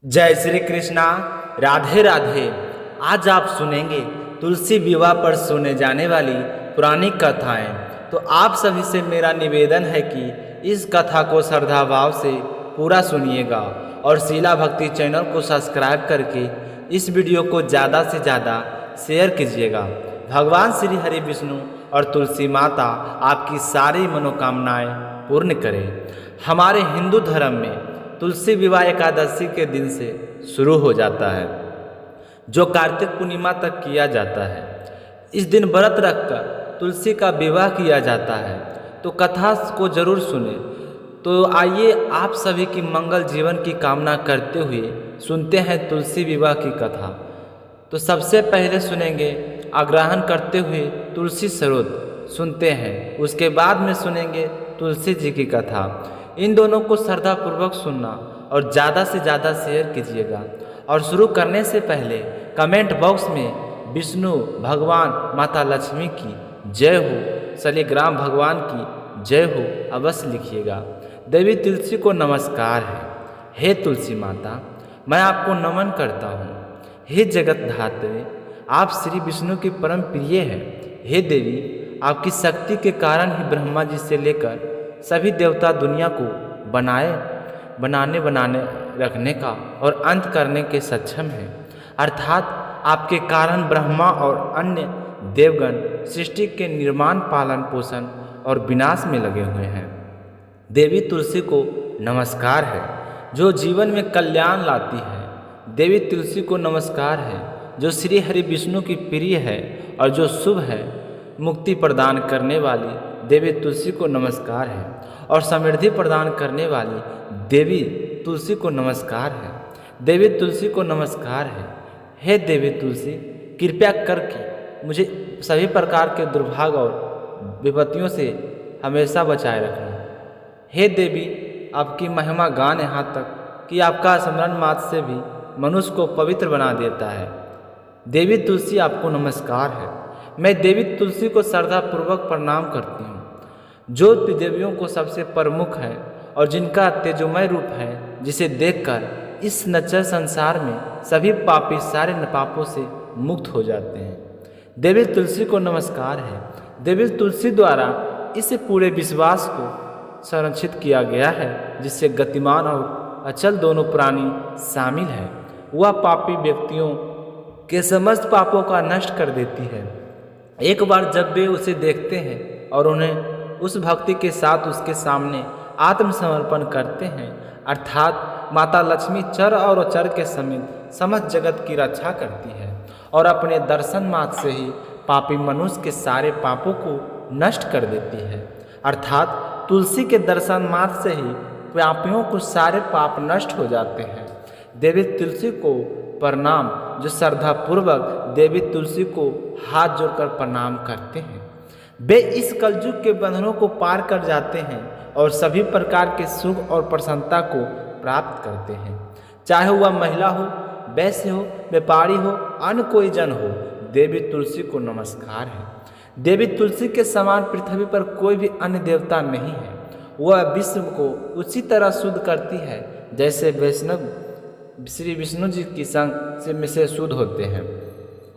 जय श्री कृष्णा। राधे राधे। आज आप सुनेंगे तुलसी विवाह पर सुने जाने वाली पुरानी कथाएं। तो आप सभी से मेरा निवेदन है कि इस कथा को श्रद्धाभाव से पूरा सुनिएगा और शीला भक्ति चैनल को सब्सक्राइब करके इस वीडियो को ज़्यादा से ज़्यादा शेयर कीजिएगा। भगवान श्री हरि विष्णु और तुलसी माता आपकी सारी मनोकामनाएं पूर्ण करें। हमारे हिंदू धर्म में तुलसी विवाह एकादशी के दिन से शुरू हो जाता है, जो कार्तिक पूर्णिमा तक किया जाता है। इस दिन व्रत रखकर तुलसी का विवाह किया जाता है। तो कथा को जरूर सुने। तो आइए आप सभी की मंगल जीवन की कामना करते हुए सुनते हैं तुलसी विवाह की कथा। तो सबसे पहले सुनेंगे आग्रहण करते हुए तुलसी सरोद सुनते हैं, उसके बाद में सुनेंगे तुलसी जी की कथा। इन दोनों को श्रद्धापूर्वक सुनना और ज़्यादा से ज़्यादा शेयर कीजिएगा। और शुरू करने से पहले कमेंट बॉक्स में विष्णु भगवान माता लक्ष्मी की जय हो, शालिग्राम भगवान की जय हो अवश्य लिखिएगा। देवी तुलसी को नमस्कार है। हे तुलसी माता, मैं आपको नमन करता हूँ। हे जगत धात्री, आप श्री विष्णु की परम प्रिय है। हे देवी, आपकी शक्ति के कारण ही ब्रह्मा जी से लेकर सभी देवता दुनिया को बनाने रखने का और अंत करने के सक्षम हैं। अर्थात आपके कारण ब्रह्मा और अन्य देवगण सृष्टि के निर्माण, पालन पोषण और विनाश में लगे हुए हैं। देवी तुलसी को नमस्कार है, जो जीवन में कल्याण लाती है। देवी तुलसी को नमस्कार है, जो श्री हरि विष्णु की प्रिय है और जो शुभ है, मुक्ति प्रदान करने वाली देवी तुलसी को नमस्कार है और समृद्धि प्रदान करने वाली देवी तुलसी को नमस्कार है। देवी तुलसी को नमस्कार है। हे देवी तुलसी, कृपया करके मुझे सभी प्रकार के दुर्भाग्य और विपत्तियों से हमेशा बचाए रखना। हे देवी, आपकी महिमा गान यहाँ तक कि आपका स्मरण मात्र से भी मनुष्य को पवित्र बना देता है। देवी तुलसी, आपको नमस्कार है। मैं देवी तुलसी को श्रद्धापूर्वक प्रणाम करती हूँ, जो देवियों को सबसे प्रमुख है और जिनका तेजोमय रूप है, जिसे देखकर इस नश्वर संसार में सभी पापी सारे पापों से मुक्त हो जाते हैं। देवी तुलसी को नमस्कार है। देवी तुलसी द्वारा इस पूरे विश्वास को संरक्षित किया गया है, जिससे गतिमान और अचल दोनों प्राणी शामिल हैं। वह पापी व्यक्तियों के समस्त पापों का नष्ट कर देती है। एक बार जब वे उसे देखते हैं और उन्हें उस भक्ति के साथ उसके सामने आत्मसमर्पण करते हैं, अर्थात माता लक्ष्मी चर और अचर के समेत समस्त जगत की रक्षा करती है और अपने दर्शन मात्र से ही पापी मनुष्य के सारे पापों को नष्ट कर देती है। अर्थात तुलसी के दर्शन मात्र से ही पापियों को सारे पाप नष्ट हो जाते हैं। देवी तुलसी को प्रणाम, जो श्रद्धापूर्वक देवी तुलसी को हाथ जोड़कर प्रणाम करते हैं, वे इस कलयुग के बंधनों को पार कर जाते हैं और सभी प्रकार के सुख और प्रसन्नता को प्राप्त करते हैं। चाहे वह महिला हो, वैश्य हो, व्यापारी हो, अन्य कोई जन हो, देवी तुलसी को नमस्कार है। देवी तुलसी के समान पृथ्वी पर कोई भी अन्य देवता नहीं है। वह विश्व को उसी तरह शुद्ध करती है जैसे वैष्णव श्री विष्णु जी की संग से शुद्ध होते हैं।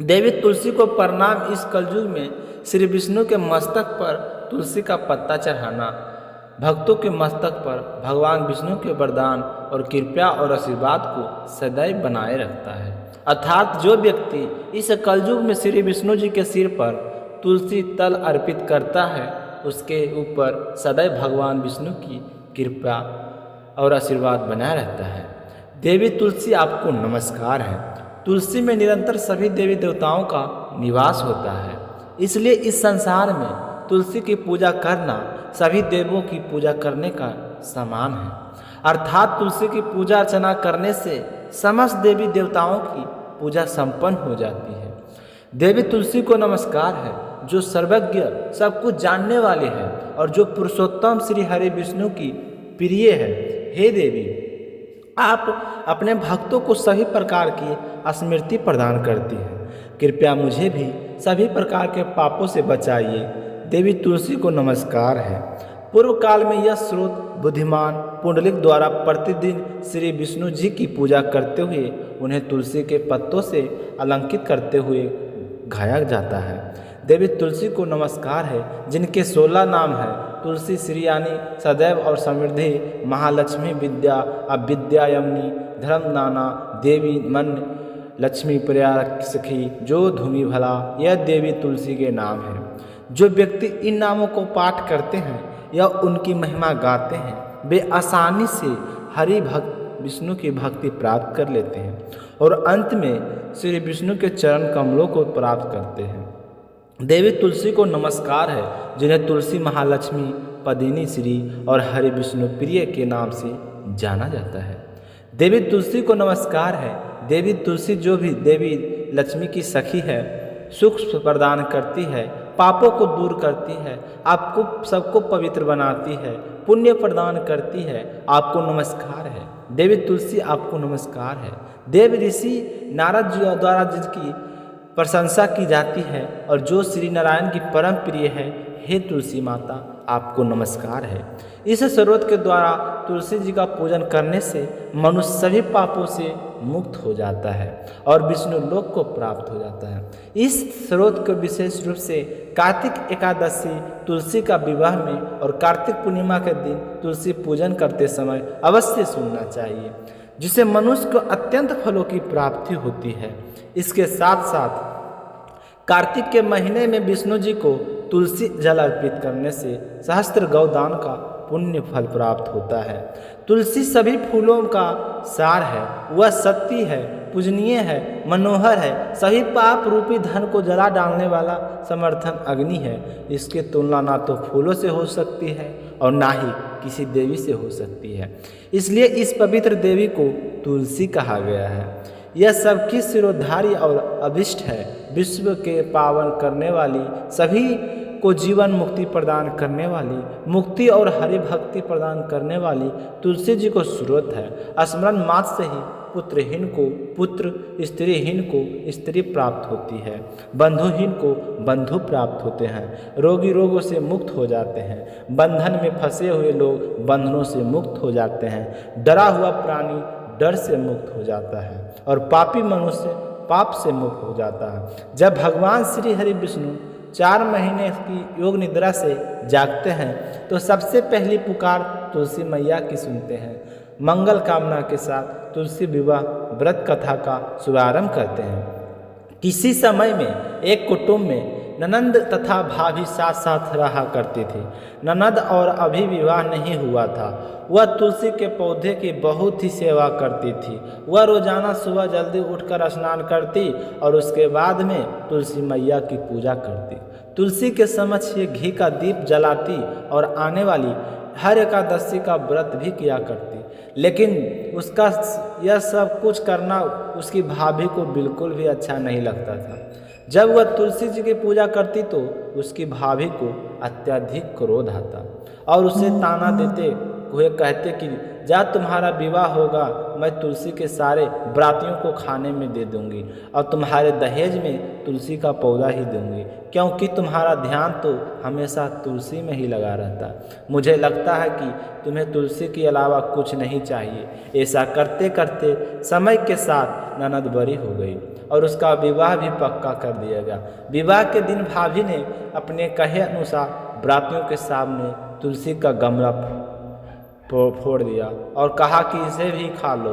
देवी तुलसी को प्रणाम। इस कलयुग में श्री विष्णु के मस्तक पर तुलसी का पत्ता चढ़ाना भक्तों के मस्तक पर भगवान विष्णु के वरदान और कृपा और आशीर्वाद को सदैव बनाए रखता है। अर्थात जो व्यक्ति इस कलयुग में श्री विष्णु जी के सिर पर तुलसी तल अर्पित करता है, उसके ऊपर सदैव भगवान विष्णु की कृपा और आशीर्वाद बना रहता है। देवी तुलसी, आपको नमस्कार है। तुलसी में निरंतर सभी देवी देवताओं का निवास होता है, इसलिए इस संसार में तुलसी की पूजा करना सभी देवों की पूजा करने का समान है। अर्थात तुलसी की पूजा अर्चना करने से समस्त देवी देवताओं की पूजा संपन्न हो जाती है। देवी तुलसी को नमस्कार है, जो सर्वज्ञ सब कुछ जानने वाले हैं और जो पुरुषोत्तम श्री हरि विष्णु की प्रिय है। हे देवी, आप अपने भक्तों को सभी प्रकार की स्मृति प्रदान करती हैं। कृपया मुझे भी सभी प्रकार के पापों से बचाइए। देवी तुलसी को नमस्कार है। पूर्व काल में यह स्रोत बुद्धिमान पुंडलिक द्वारा प्रतिदिन श्री विष्णु जी की पूजा करते हुए उन्हें तुलसी के पत्तों से अलंकृत करते हुए गाया जाता है। देवी तुलसी को नमस्कार है, जिनके 16 नाम हैं। तुलसी श्री यानी सदैव और समृद्धि, महालक्ष्मी, विद्या, अविद्यायमनी, धर्मदाना, देवी, मन, लक्ष्मी, प्रिया सखी, जो धूमि भला, यह देवी तुलसी के नाम हैं। जो व्यक्ति इन नामों को पाठ करते हैं या उनकी महिमा गाते हैं, वे आसानी से हरि भक्त विष्णु की भक्ति प्राप्त कर लेते हैं और अंत में श्री विष्णु के चरण कमलों को प्राप्त करते हैं। देवी तुलसी को नमस्कार है, जिन्हें तुलसी, महालक्ष्मी, पदिनी श्री और हरि विष्णु प्रिय के नाम से जाना जाता है। देवी तुलसी को नमस्कार है। देवी तुलसी जो भी देवी लक्ष्मी की सखी है, सुख प्रदान करती है, पापों को दूर करती है, आपको सबको पवित्र बनाती है, पुण्य प्रदान करती है, आपको नमस्कार है। देवी तुलसी आपको नमस्कार है। देव ऋषि नारद जी द्वारा जिनकी प्रशंसा की जाती है और जो श्री नारायण की परम प्रिय है, हे तुलसी माता आपको नमस्कार है। इस स्रोत के द्वारा तुलसी जी का पूजन करने से मनुष्य सभी पापों से मुक्त हो जाता है और विष्णु लोक को प्राप्त हो जाता है। इस स्रोत को विशेष रूप से कार्तिक एकादशी तुलसी का विवाह में और कार्तिक पूर्णिमा के दिन तुलसी पूजन करते समय अवश्य सुनना चाहिए, जिससे मनुष्य को अत्यंत फलों की प्राप्ति होती है। इसके साथ साथ कार्तिक के महीने में विष्णु जी को तुलसी जल अर्पित करने से सहस्त्र गौदान का पुण्य फल प्राप्त होता है। तुलसी सभी फूलों का सार है, वह सत्य है, पूजनीय है, मनोहर है, सभी पाप रूपी धन को जला डालने वाला समर्थन अग्नि है। इसकी तुलना ना तो फूलों से हो सकती है और ना ही किसी देवी से हो सकती है, इसलिए इस पवित्र देवी को तुलसी कहा गया है। यह सबकी सिरोधारी और अभिष्ट है। विश्व के पावन करने वाली, सभी को जीवन मुक्ति प्रदान करने वाली, मुक्ति और हरि भक्ति प्रदान करने वाली तुलसी जी को स्रोत है। स्मरण मात्र से ही पुत्रहीन को पुत्र, स्त्रीहीन को स्त्री प्राप्त होती है, बंधुहीन को बंधु प्राप्त होते हैं, रोगी रोगों से मुक्त हो जाते हैं, बंधन में फंसे हुए लोग बंधनों से मुक्त हो जाते हैं, डरा हुआ प्राणी डर से मुक्त हो जाता है और पापी मनुष्य पाप से मुक्त हो जाता है। जब भगवान श्री हरि विष्णु 4 महीने की योग निद्रा से जागते हैं तो सबसे पहली पुकार तुलसी मैया की सुनते हैं। मंगल कामना के साथ तुलसी विवाह व्रत कथा का शुभारंभ करते हैं। किसी समय में एक कुटुंब में ननंद तथा भाभी साथ साथ रहा करती थी। ननद और अभी विवाह नहीं हुआ था। वह तुलसी के पौधे की बहुत ही सेवा करती थी। वह रोजाना सुबह जल्दी उठकर स्नान करती और उसके बाद में तुलसी मैया की पूजा करती। तुलसी के समक्ष ये घी का दीप जलाती और आने वाली हर एकादशी का व्रत भी किया करती। लेकिन उसका यह सब कुछ करना उसकी भाभी को बिल्कुल भी अच्छा नहीं लगता था। जब वह तुलसी जी की पूजा करती तो उसकी भाभी को अत्यधिक क्रोध आता और उसे ताना देते हुए कहते कि जा तुम्हारा विवाह होगा, मैं तुलसी के सारे बरातियों को खाने में दे दूंगी और तुम्हारे दहेज में तुलसी का पौधा ही दूंगी, क्योंकि तुम्हारा ध्यान तो हमेशा तुलसी में ही लगा रहता। मुझे लगता है कि तुम्हें तुलसी के अलावा कुछ नहीं चाहिए। ऐसा करते करते समय के साथ ननद बड़ी हो गई और उसका विवाह भी पक्का कर दिया गया। विवाह के दिन भाभी ने अपने कहे अनुसार बरातियों के सामने तुलसी का गमला फोड़ दिया और कहा कि इसे भी खा लो।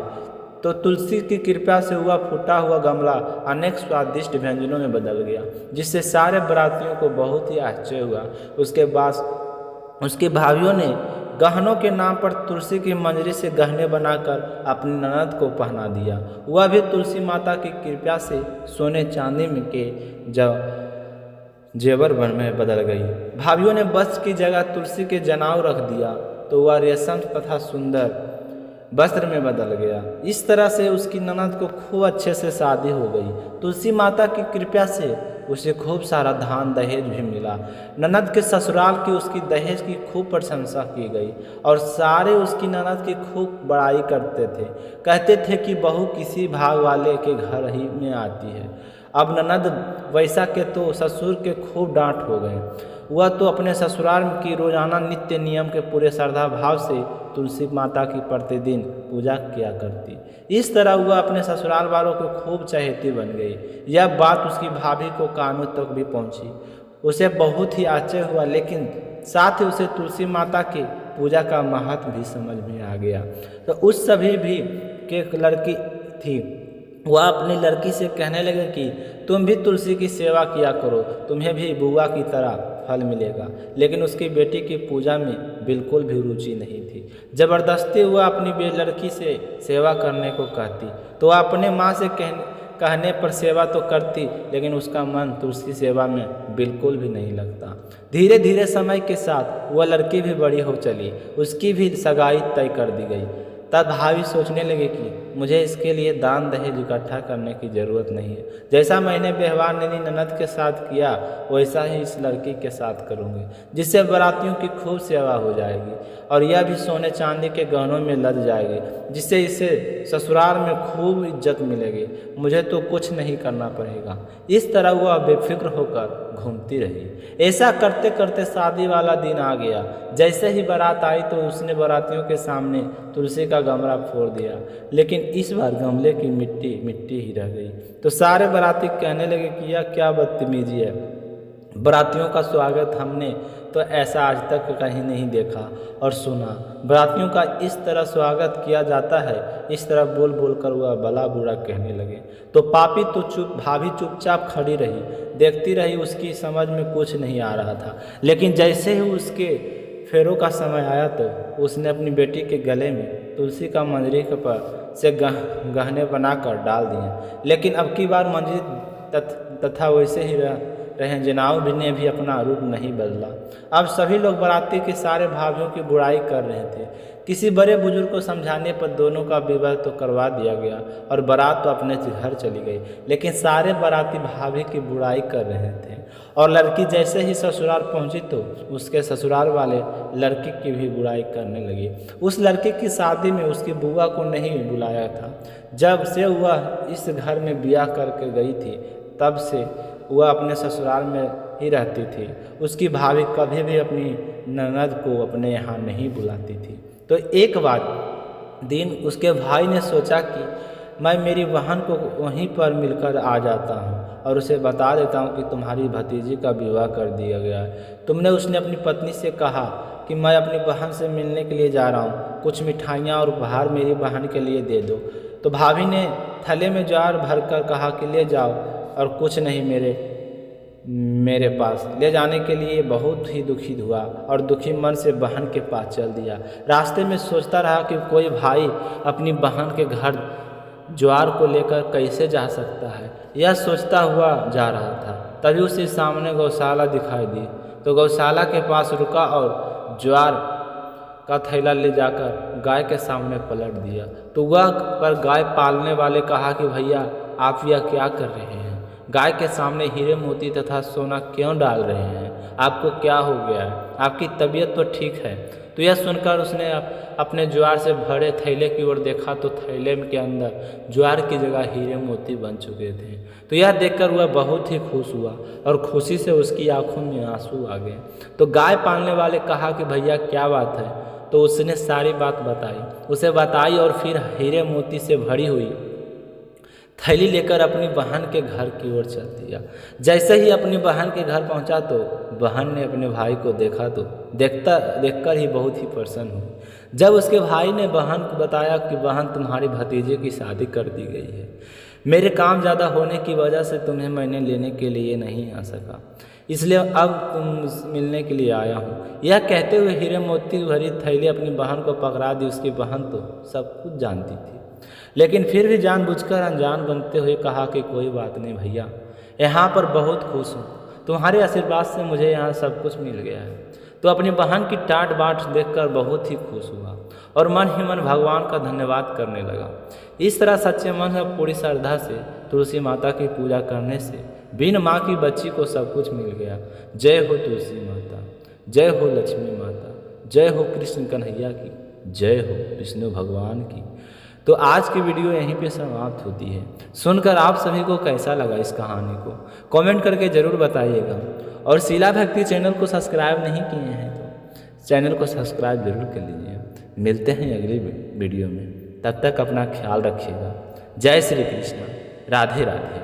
तो तुलसी की कृपा से हुआ फूटा हुआ गमला अनेक स्वादिष्ट व्यंजनों में बदल गया, जिससे सारे बरातियों को बहुत ही आश्चर्य हुआ। उसके बाद उसके भाइयों ने गहनों के नाम पर तुलसी की मंजरी से गहने बनाकर अपनी ननद को पहना दिया। वह भी तुलसी माता की कृपा से सोने चांदी में के जेवर में बदल गई। भाइयों ने वस्त्र की जगह तुलसी के जनाव रख दिया तो वह रेशम तथा सुंदर वस्त्र में बदल गया। इस तरह से उसकी ननद को खूब अच्छे से शादी हो गई। तुलसी माता की कृपा से उसे खूब सारा धान दहेज भी मिला। ननद के ससुराल की उसकी दहेज की खूब प्रशंसा की गई और सारे उसकी ननद की खूब बड़ाई करते थे। कहते थे कि बहू किसी भाग वाले के घर ही में आती है। अब ननद वैसा के तो ससुर के खूब डांट हो गए। वह तो अपने ससुराल की रोजाना नित्य नियम के पूरे श्रद्धा भाव से तुलसी माता की प्रतिदिन पूजा किया करती। इस तरह वह अपने ससुराल वालों को खूब चहेती बन गई। यह बात उसकी भाभी को कानों तक भी पहुंची। उसे बहुत ही आश्चर्य हुआ, लेकिन साथ ही उसे तुलसी माता की पूजा का महत्व भी समझ में आ गया। तो उस सभी भी के लड़की थी, वह अपनी लड़की से कहने लगे कि तुम भी तुलसी की सेवा किया करो, तुम्हें भी बुआ की तरह फल मिलेगा। लेकिन उसकी बेटी की पूजा में बिल्कुल भी रुचि नहीं थी। जबरदस्ती वह अपनी लड़की से सेवा करने को कहती तो वह अपने माँ से कहने पर सेवा तो करती, लेकिन उसका मन तुलसी सेवा में बिल्कुल भी नहीं लगता। धीरे धीरे समय के साथ वह लड़की भी बड़ी हो चली, उसकी भी सगाई तय कर दी गई। तब भाभी सोचने लगे कि मुझे इसके लिए दान दहेज इकट्ठा करने की ज़रूरत नहीं है। जैसा मैंने व्यवहार नैनी ननद के साथ किया वैसा ही इस लड़की के साथ करूँगी, जिससे बारातियों की खूब सेवा हो जाएगी और यह भी सोने चांदी के गहनों में लद जाएगी, जिससे इसे ससुराल में खूब इज्जत मिलेगी। मुझे तो कुछ नहीं करना पड़ेगा। इस तरह वह बेफिक्र होकर घूमती रही। ऐसा करते करते शादी वाला दिन आ गया। जैसे ही बारात आई तो उसने बारातियों के सामने तुलसी का गमला फोड़ दिया, लेकिन इस बार गमले की मिट्टी मिट्टी ही रह गई। तो सारे बाराती कहने लगे कि यह क्या बदतमीजी है, बारातियों का स्वागत हमने तो ऐसा आज तक कहीं नहीं देखा और सुना। बारातियों का इस तरह स्वागत किया जाता है। इस तरह बोल बोल कर वह भला बुरा कहने लगे। तो पापी तो भाभी चुपचाप खड़ी रही, देखती रही। उसकी समझ में कुछ नहीं आ रहा था, लेकिन जैसे ही उसके फेरों का समय आया तो उसने अपनी बेटी के गले में तुलसी का मंजरी के पर से गहने बनाकर डाल दिए। लेकिन अब की बार मंजरी तथा वैसे ही रहे। जनाब ने भी अपना रूप नहीं बदला। अब सभी लोग बाराती के सारे भाभीों की बुराई कर रहे थे। किसी बड़े बुजुर्ग को समझाने पर दोनों का विवाह तो करवा दिया गया और बारात तो अपने घर चली गई, लेकिन सारे बाराती भाभी की बुराई कर रहे थे। और लड़की जैसे ही ससुराल पहुंची तो उसके ससुराल वाले लड़की की भी बुराई करने लगे। उस लड़की की शादी में उसकी बुआ को नहीं बुलाया था। जब से वह इस घर में ब्याह करके गई थी तब से वह अपने ससुराल में ही रहती थी। उसकी भाभी कभी भी अपनी ननद को अपने यहाँ नहीं बुलाती थी। तो एक बार दिन उसके भाई ने सोचा कि मैं मेरी बहन को वहीं पर मिलकर आ जाता हूँ और उसे बता देता हूँ कि तुम्हारी भतीजी का विवाह कर दिया गया है। उसने अपनी पत्नी से कहा कि मैं अपनी बहन से मिलने के लिए जा रहा हूँ, कुछ मिठाइयाँ और उपहार मेरी बहन के लिए दे दो। तो भाभी ने थैले में ज्वार भरकर कहा कि ले जाओ, और कुछ नहीं मेरे पास ले जाने के लिए बहुत ही दुखी हुआ और दुखी मन से बहन के पास चल दिया। रास्ते में सोचता रहा कि कोई भाई अपनी बहन के घर ज्वार को लेकर कैसे जा सकता है। यह सोचता हुआ जा रहा था, तभी उसे सामने गौशाला दिखाई दी। तो गौशाला के पास रुका और ज्वार का थैला ले जाकर गाय के सामने पलट दिया। तो वह पर गाय पालने वाले कहा कि भैया आप यह क्या कर रहे हैं, गाय के सामने हीरे मोती तथा सोना क्यों डाल रहे हैं, आपको क्या हो गया है, आपकी तबीयत तो ठीक है। तो यह सुनकर उसने अपने ज्वार से भरे थैले की ओर देखा तो थैले के अंदर ज्वार की जगह हीरे मोती बन चुके थे। तो यह देखकर वह बहुत ही खुश हुआ और खुशी से उसकी आंखों में आंसू आ गए। तो गाय पालने वाले कहा कि भैया क्या बात है। तो उसने सारी बात उसे बताई और फिर हीरे मोती से भरी हुई थैली लेकर अपनी बहन के घर की ओर चल दिया। जैसे ही अपनी बहन के घर पहुंचा तो बहन ने अपने भाई को देखा तो देखकर ही बहुत ही प्रसन्न हुई। जब उसके भाई ने बहन को बताया कि बहन तुम्हारी भतीजे की शादी कर दी गई है, मेरे काम ज़्यादा होने की वजह से तुम्हें मैंने लेने के लिए नहीं आ सका, इसलिए अब तुम मिलने के लिए आया हूँ। यह कहते हुए हीरे मोती भरी थैली अपनी बहन को पकड़ा दी। उसकी बहन तो सब कुछ जानती थी, लेकिन फिर भी जानबूझकर अनजान बनते हुए कहा कि कोई बात नहीं भैया, यहाँ पर बहुत खुश हूँ, तुम्हारे आशीर्वाद से मुझे यहाँ सब कुछ मिल गया है। तो अपनी बहन की टाट बाट देखकर बहुत ही खुश हुआ और मन ही मन भगवान का धन्यवाद करने लगा। इस तरह सच्चे मन और पूरी श्रद्धा से तुलसी माता की पूजा करने से बिन माँ की बच्ची को सब कुछ मिल गया। जय हो तुलसी माता, जय हो लक्ष्मी माता, जय हो कृष्ण कन्हैया की, जय हो विष्णु भगवान की। तो आज की वीडियो यहीं पे समाप्त होती है। सुनकर आप सभी को कैसा लगा इस कहानी को कमेंट करके ज़रूर बताइएगा और शिला भक्ति चैनल को सब्सक्राइब नहीं किए हैं तो चैनल को सब्सक्राइब जरूर कर लीजिए। मिलते हैं अगली वीडियो में, तब तक अपना ख्याल रखिएगा। जय श्री कृष्ण, राधे राधे।